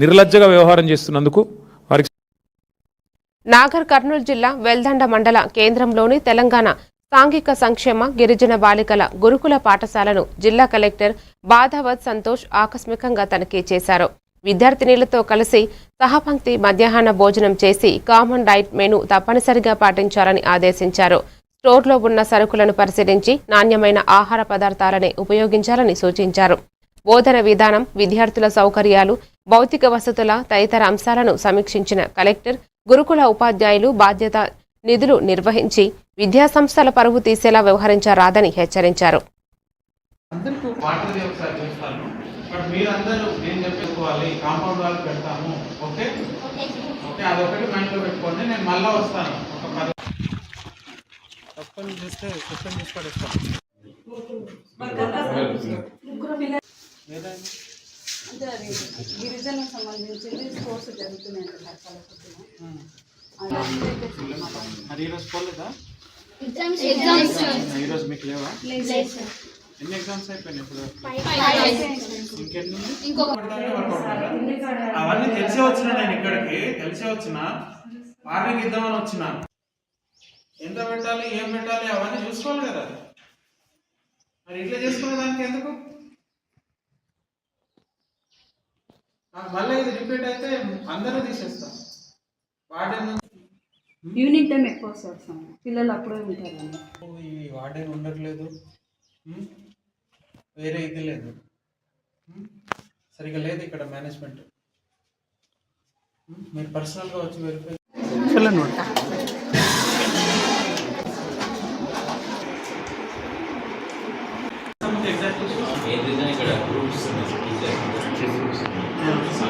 నిర్లజ్జగా వ్యవహారం చేస్తున్నందుకు వారికి. నాగర్ కర్నూలు జిల్లా వెల్దండ మండల కేంద్రంలోని తెలంగాణ సాంఘిక సంక్షేమ గిరిజన బాలికల గురుకుల పాఠశాలను జిల్లా కలెక్టర్ బాధావత్ సంతోష్ ఆకస్మికంగా తనిఖీ చేశారు. విద్యార్థినిలతో కలిసి సహపంక్తి మధ్యాహ్న భోజనం చేసి కామన్ డైట్ మెనూ తప్పనిసరిగా పాటించాలని ఆదేశించారు. స్టోర్లో ఉన్న సరుకులను పరిశీలించి నాణ్యమైన ఆహార పదార్థాలనే ఉపయోగించాలని సూచించారు. బోధన విధానం, విద్యార్థుల సౌకర్యాలు, భౌతిక వసతుల తదితర అంశాలను సమీక్షించిన కలెక్టర్ గురుకుల ఉపాధ్యాయులు బాధ్యత నిధులు నిర్వహించి విద్యాసంస్థల పరువు తీసేలా వ్యవహరించరాదని హెచ్చరించారు. గిరిజనకు సంబంధించి స్పోర్ట్స్ జరుగుతున్నాయి. ఈరోజు మీకు లేవా? ఎన్ని ఎగ్జామ్స్ అయిపోయినాయి ఇప్పుడు? అవన్నీ తెలిసే వచ్చిన, నేను ఇక్కడికి తెలిసే వచ్చిన, వార్నింగ్ ఇద్దామని వచ్చిన. ఎంత పెట్టాలి, ఏం పెట్టాలి అవన్నీ చూసుకోవాలి కదా. మరి ఇట్లా చేసుకునే దానికి ఎందుకు? మళ్ళీ ఇది రిపీట్ అయితే అందరూ తీసేస్తాం. వార్డెన్ ఈవినింగ్ టైం ఎక్కువ వస్తాం, పిల్లలు అప్పుడే ఉంటారు. ఈ వార్డెన్ ఉండట్లేదు, వేరే ఇది లేదు, సరిగా లేదు ఇక్కడ మేనేజ్మెంట్. మీరు పర్సనల్గా వచ్చి వెరిఫై ఎగ్జాక్ట్